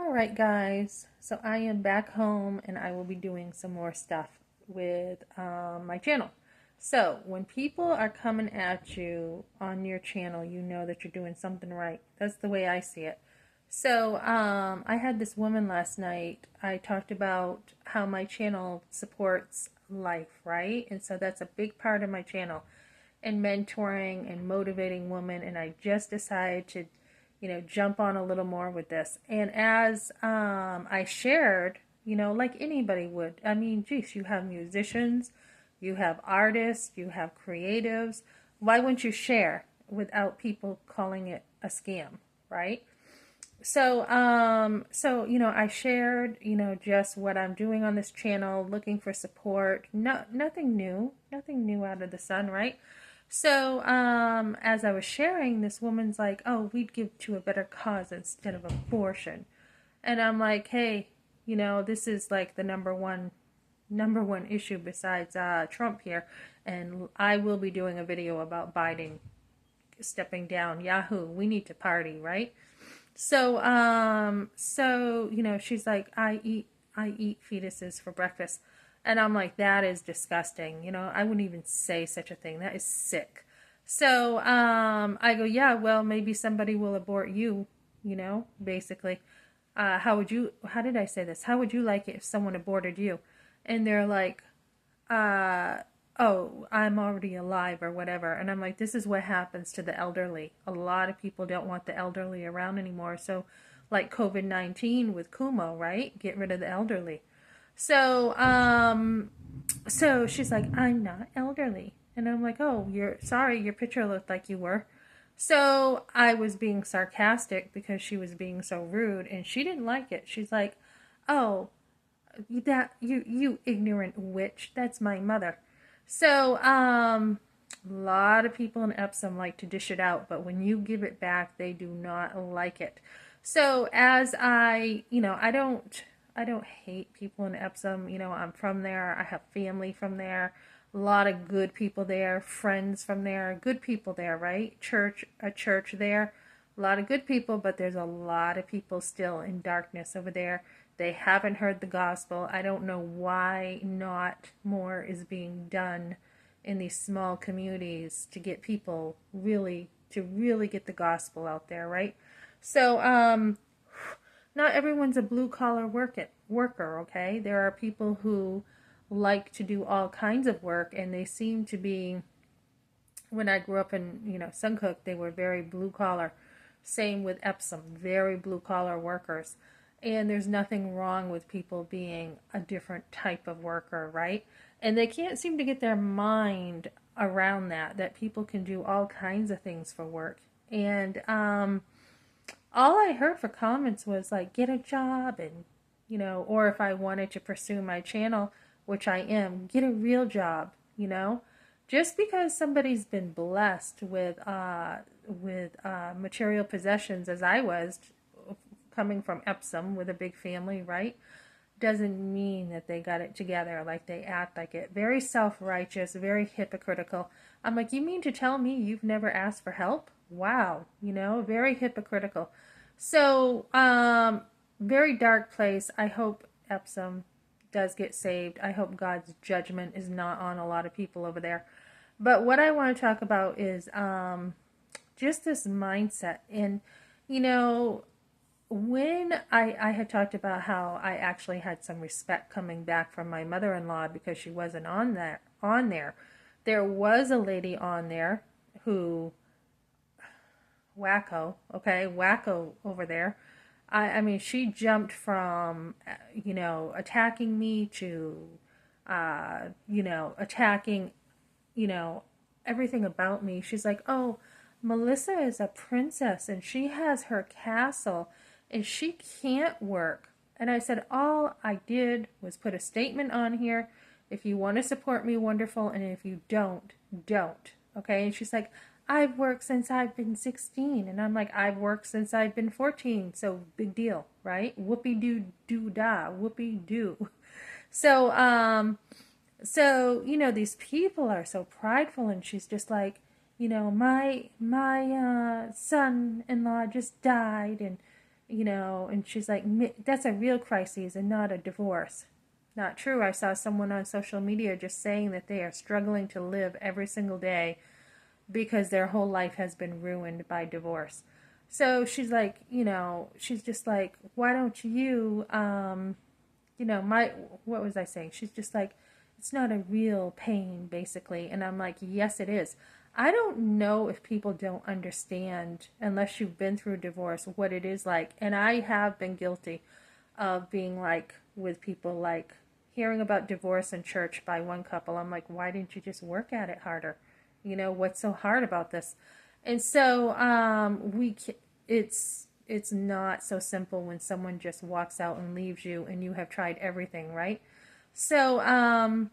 All right, guys. So I am back home and I will be doing some more stuff with my channel. So when people are coming at you on your channel, you know that you're doing something right. That's the way I see it. So I had this woman last night. I talked about how my channel supports life, right? And so that's a big part of my channel and mentoring and motivating women. And I just decided to jump on a little more with this. And as I shared, like anybody would, I mean, geez, you have musicians, you have artists, you have creatives. Why wouldn't you share without people calling it a scam, right? So I shared, just what I'm doing on this channel, looking for support. No, nothing new out of the sun, right? So, as I was sharing, this woman's like, "Oh, we'd give to a better cause instead of abortion," and I'm like, "Hey, this is like the number one issue besides Trump here, and I will be doing a video about Biden stepping down. Yahoo, we need to party, right?" So she's like, I eat fetuses for breakfast. And I'm like, that is disgusting. I wouldn't even say such a thing. That is sick. So I go, yeah, well, maybe somebody will abort you, basically. How did I say this? How would you like it if someone aborted you? And they're like, uh, oh, I'm already alive or whatever. And I'm like, this is what happens to the elderly. A lot of people don't want the elderly around anymore. So, like COVID-19 with Kumo, right? Get rid of the elderly. So, so she's like, I'm not elderly. And I'm like, oh, you're sorry, your picture looked like you were. So I was being sarcastic because she was being so rude and she didn't like it. She's like, oh, that you ignorant witch, that's my mother. So a lot of people in Epsom like to dish it out, but when you give it back they do not like it. So as I don't hate people in Epsom. I'm from there. I have family from there. A lot of good people there, friends from there, good people there, right? A church there. A lot of good people, but there's a lot of people still in darkness over there. They haven't heard the gospel. I don't know why not more is being done in these small communities to get people really get the gospel out there, right? So, not everyone's a blue collar worker, okay? There are people who like to do all kinds of work, and they seem to be, when I grew up in, Suncook, they were very blue collar. Same with Epsom, very blue collar workers. And there's nothing wrong with people being a different type of worker, right? And they can't seem to get their mind around that people can do all kinds of things for work. And all I heard for comments was like, get a job and, or if I wanted to pursue my channel, which I am, get a real job. Just because somebody's been blessed with material possessions as I was, coming from Epsom with a big family, right? Doesn't mean that they got it together. Like, they act like it. Very self-righteous, very hypocritical. I'm like, you mean to tell me you've never asked for help? Wow, very hypocritical. So, very dark place. I hope Epsom does get saved. I hope God's judgment is not on a lot of people over there. But what I want to talk about is just this mindset. And, when I had talked about how I actually had some respect coming back from my mother-in-law because she wasn't on there was a lady on there who, wacko over there. I mean, she jumped from, attacking me to, attacking, you know, everything about me. She's like, oh, Melissa is a princess and she has her castle and she can't work. And I said, all I did was put a statement on here. If you want to support me, wonderful. And if you don't, don't. Okay. And she's like, I've worked since I've been 16. And I'm like, I've worked since I've been 14. So big deal, right? Whoopie doo doo da, whoopie doo. So, these people are so prideful, and she's just like, my son-in-law just died, and And she's like, that's a real crisis and not a divorce. Not true. I saw someone on social media just saying that they are struggling to live every single day because their whole life has been ruined by divorce. So she's like, she's just like, why don't you, what was I saying? She's just like, it's not a real pain, basically. And I'm like, yes, it is. I don't know if people don't understand, unless you've been through divorce, what it is like. And I have been guilty of being like, with people, like hearing about divorce in church by one couple. I'm like, why didn't you just work at it harder? What's so hard about this? And so it's not so simple when someone just walks out and leaves you and you have tried everything, right? So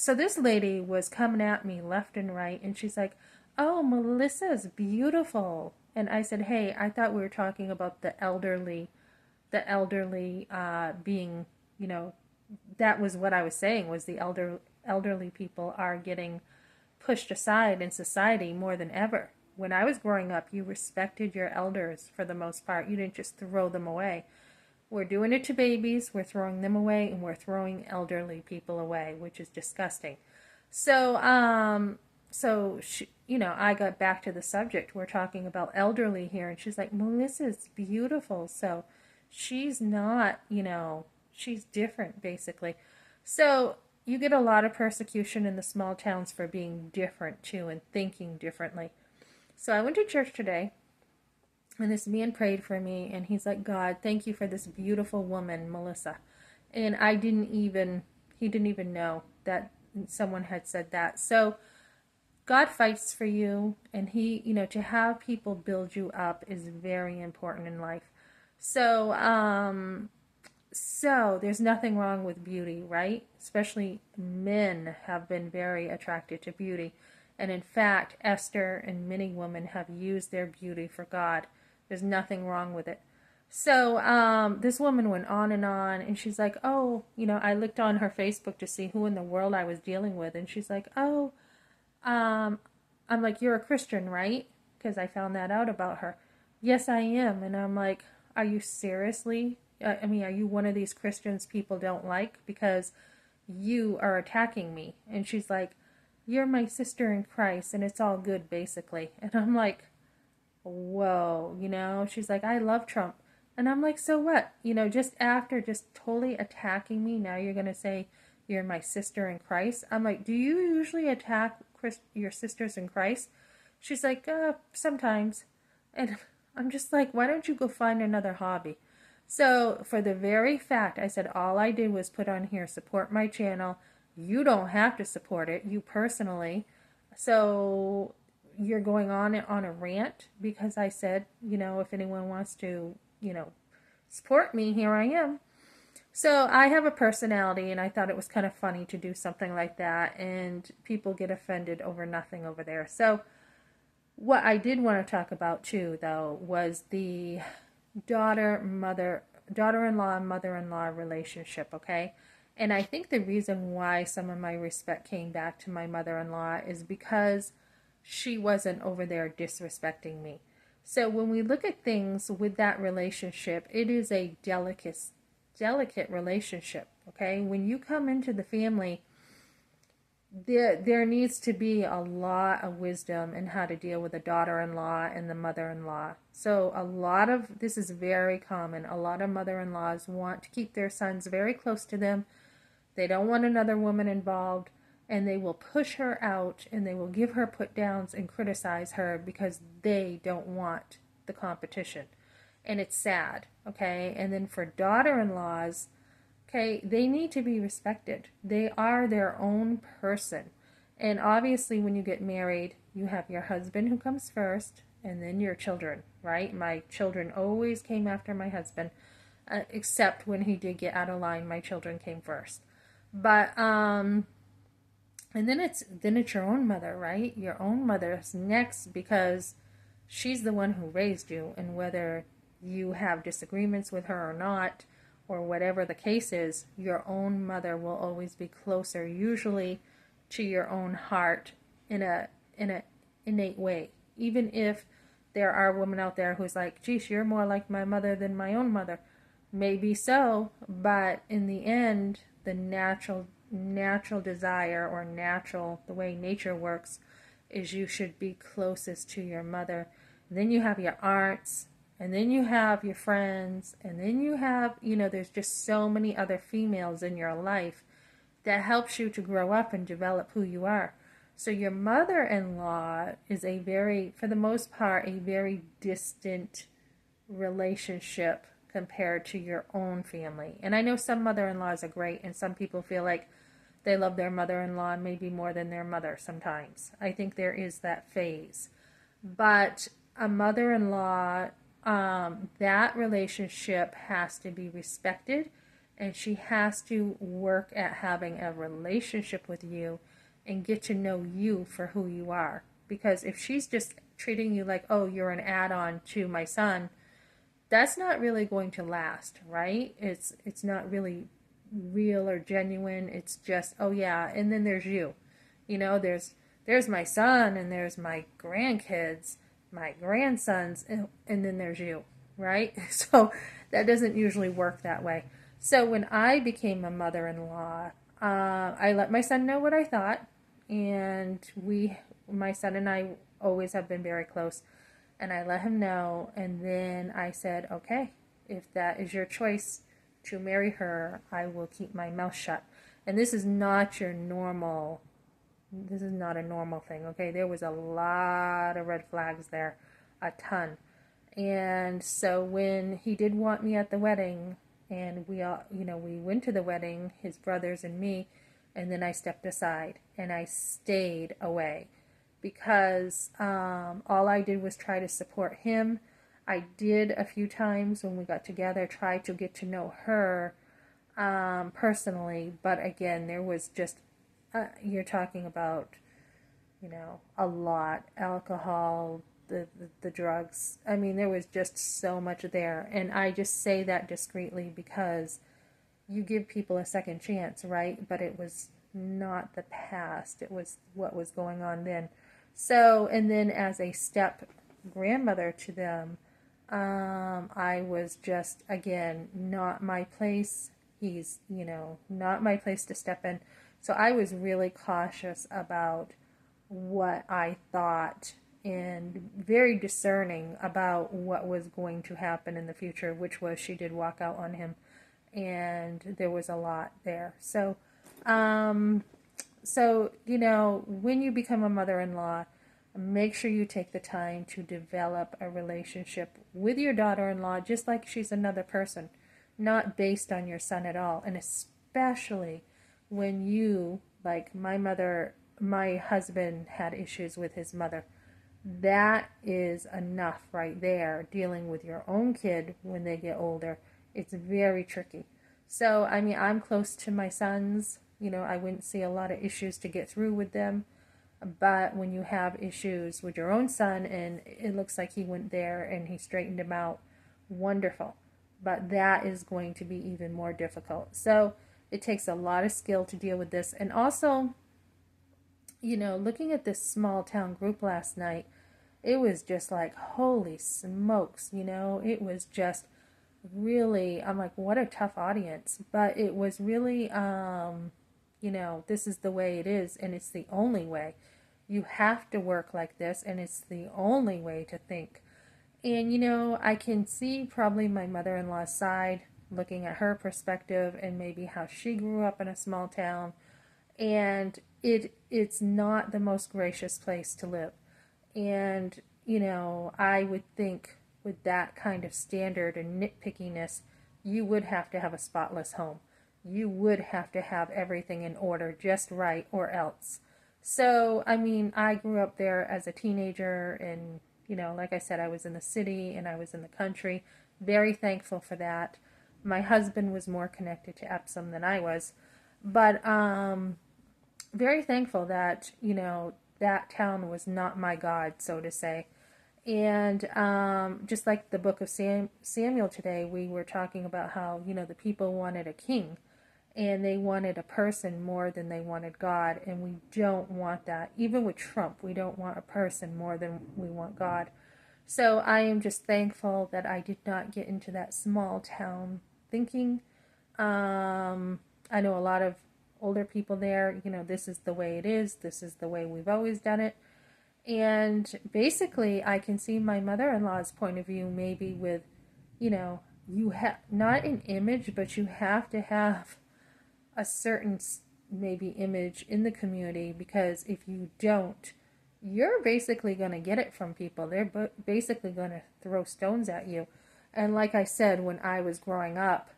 this lady was coming at me left and right, and she's like, "Oh, Melissa's beautiful." And I said, "Hey, I thought we were talking about the elderly being, that was what I was saying, was the elderly people are getting pushed aside in society more than ever. When I was growing up, you respected your elders for the most part. You didn't just throw them away. We're doing it to babies, we're throwing them away, and we're throwing elderly people away, which is disgusting. So I got back to the subject. We're talking about elderly here, and she's like, Melissa's beautiful. So she's not, she's different, basically. So you get a lot of persecution in the small towns for being different, too, and thinking differently. So I went to church today, and this man prayed for me, and he's like, God, thank you for this beautiful woman, Melissa. And he didn't even know that someone had said that. So God fights for you, and to have people build you up is very important in life. So there's nothing wrong with beauty, right? Especially men have been very attracted to beauty. And in fact, Esther and many women have used their beauty for God. There's nothing wrong with it. So this woman went on, and she's like, oh, I looked on her Facebook to see who in the world I was dealing with. And she's like, oh, I'm like, you're a Christian, right? Because I found that out about her. Yes, I am. And I'm like, are you seriously? Are you one of these Christians people don't like because you are attacking me? And she's like, you're my sister in Christ, and it's all good, basically. And I'm like, whoa, she's like, I love Trump. And I'm like, so what? Just after just totally attacking me, now you're going to say you're my sister in Christ? I'm like, do you usually attack your sisters in Christ? She's like, sometimes. And I'm just like, why don't you go find another hobby? So for the very fact, I said all I did was put on here, support my channel. You don't have to support it, you personally. So you're going on a rant because I said, if anyone wants to, support me, here I am. So I have a personality, and I thought it was kind of funny to do something like that, and people get offended over nothing over there. So what I did want to talk about too, though, was the daughter-in-law, mother-in-law relationship, okay? And I think the reason why some of my respect came back to my mother-in-law is because she wasn't over there disrespecting me. So when we look at things with that relationship, it is a delicate relationship, okay? When you come into the family, there needs to be a lot of wisdom in how to deal with the daughter-in-law and the mother-in-law. So this is very common. A lot of mother-in-laws want to keep their sons very close to them. They don't want another woman involved, and they will push her out, and they will give her put-downs and criticize her because they don't want the competition. And it's sad, okay? And then for daughter-in-laws, okay, they need to be respected. They are their own person. And obviously when you get married, you have your husband who comes first, and then your children, right? My children always came after my husband, except when he did get out of line, my children came first. But, and then it's your own mother, right? Your own mother's next because she's the one who raised you, and whether you have disagreements with her or not, or whatever the case is, your own mother will always be closer, usually to your own heart in a innate way. Even if there are women out there who's like, geez, you're more like my mother than my own mother. Maybe so, but in the end, the natural desire, or natural, the way nature works, is you should be closest to your mother. And then you have your aunts, and then you have your friends, and then you have, there's just so many other females in your life that helps you to grow up and develop who you are. So your mother-in-law is for the most part, a very distant relationship compared to your own family. And I know some mother-in-laws are great, and some people feel like they love their mother-in-law maybe more than their mother sometimes. I think there is that phase. But a mother-in-law, that relationship has to be respected, and she has to work at having a relationship with you and get to know you for who you are. Because if she's just treating you like, oh, you're an add-on to my son, that's not really going to last, right? It's not really real or genuine. It's just, oh yeah, and then there's you. There's my son, and there's my grandkids, my grandsons, and then there's you, right? So that doesn't usually work that way. So when I became a mother-in-law, I let my son know what I thought, and my son and I always have been very close, and I let him know, and then I said, okay, if that is your choice to marry her, I will keep my mouth shut. And this is not a normal thing, okay? There was a lot of red flags there, a ton. And so when he did want me at the wedding, and we all, we went to the wedding, his brothers and me, and then I stepped aside and I stayed away because all I did was try to support him. I did a few times when we got together try to get to know her personally, but again, there was just you're talking about a lot, alcohol, the drugs. I mean, there was just so much there, and I just say that discreetly because you give people a second chance, right? But it was not the past, it was what was going on then. So, and then as a step grandmother to them, I was just, again, not my place. He's, not my place to step in. So I was really cautious about what I thought and very discerning about what was going to happen in the future, which was she did walk out on him, and there was a lot there. So, when you become a mother-in-law, make sure you take the time to develop a relationship with your daughter-in-law just like she's another person, not based on your son at all. And especially when you, like my husband had issues with his mother. That is enough right there, dealing with your own kid when they get older. It's very tricky. So, I mean, I'm close to my sons. I wouldn't see a lot of issues to get through with them. But when you have issues with your own son, and it looks like he went there and he straightened him out, wonderful. But that is going to be even more difficult. So it takes a lot of skill to deal with this. And also, looking at this small town group last night, it was just like, holy smokes, it was just really, I'm like, what a tough audience. But it was really, this is the way it is, and it's the only way. You have to work like this, and it's the only way to think. And, I can see probably my mother-in-law's side, looking at her perspective and maybe how she grew up in a small town. And it's not the most gracious place to live. And, I would think with that kind of standard and nitpickiness, you would have to have a spotless home. You would have to have everything in order just right, or else. So, I mean, I grew up there as a teenager, and, like I said, I was in the city and I was in the country. Very thankful for that. My husband was more connected to Epsom than I was. But, very thankful that, that town was not my God, so to say. And just like the book of Samuel today, we were talking about how, the people wanted a king, and they wanted a person more than they wanted God, and we don't want that. Even with Trump, we don't want a person more than we want God. So I am just thankful that I did not get into that small town thinking. I know a lot of older people there, this is the way it is, this is the way we've always done it. And basically, I can see my mother in law's point of view, maybe with, you have not an image, but you have to have a certain maybe image in the community, because if you don't, you're basically going to get it from people. They're basically going to throw stones at you. And like I said, when I was growing up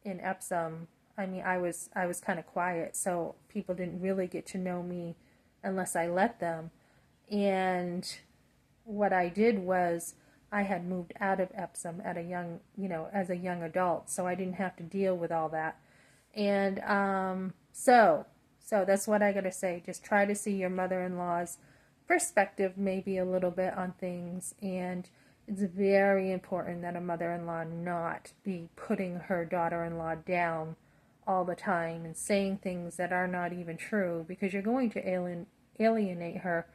in Epsom, I mean, I was kind of quiet, so people didn't really get to know me unless I let them. And what I did was I had moved out of Epsom at a young, as a young adult, so I didn't have to deal with all that. And so that's what I gotta say. Just try to see your mother-in-law's perspective maybe a little bit on things. And it's very important that a mother-in-law not be putting her daughter-in-law down all the time and saying things that are not even true, because you're going to alienate her.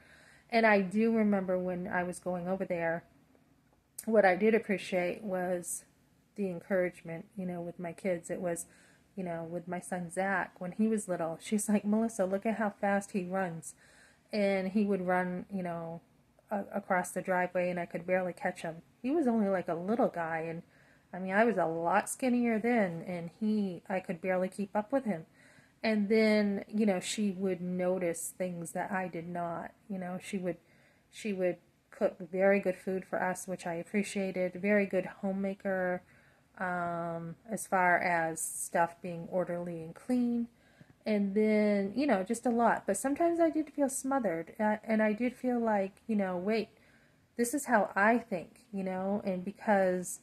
And I do remember when I was going over there, what I did appreciate was the encouragement, with my kids. It was, with my son Zach, when he was little, she's like, Melissa, look at how fast he runs. And he would run, across the driveway, and I could barely catch him. He was only like a little guy, and I mean, I was a lot skinnier then, and I could barely keep up with him. And then, she would notice things that I did not. She would cook very good food for us, which I appreciated. Very good homemaker, as far as stuff being orderly and clean. And then, just a lot. But sometimes I did feel smothered, and I did feel like, wait, this is how I think, and because,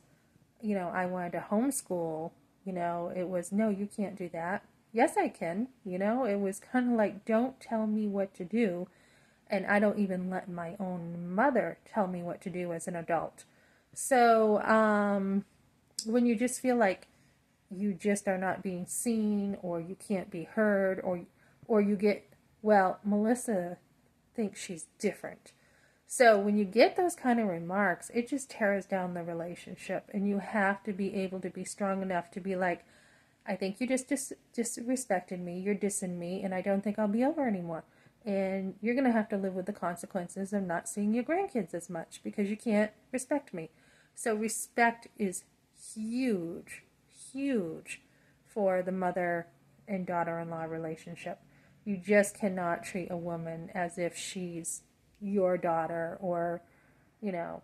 I wanted to homeschool, it was, no, you can't do that. Yes, I can, it was kind of like, don't tell me what to do. And I don't even let my own mother tell me what to do as an adult. So, when you just feel like you just are not being seen, or you can't be heard, or you get, well, Melissa thinks she's different. So when you get those kind of remarks, it just tears down the relationship, and you have to be able to be strong enough to be like, I think you just disrespected me, you're dissing me, and I don't think I'll be over anymore. And you're going to have to live with the consequences of not seeing your grandkids as much because you can't respect me. So respect is huge, huge for the mother and daughter-in-law relationship. You just cannot treat a woman as if she's your daughter, or, you know,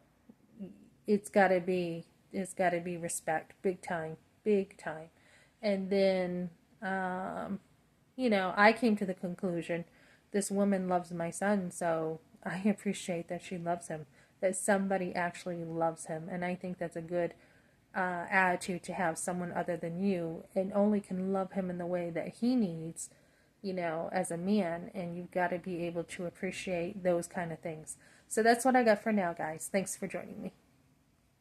it's got to be respect, big time, big time. And then, I came to the conclusion this woman loves my son, so I appreciate that she loves him, that somebody actually loves him. And I think that's a good attitude to have, someone other than you, and only can love him in the way that he needs, as a man. And you've got to be able to appreciate those kind of things. So that's what I got for now, guys. Thanks for joining me.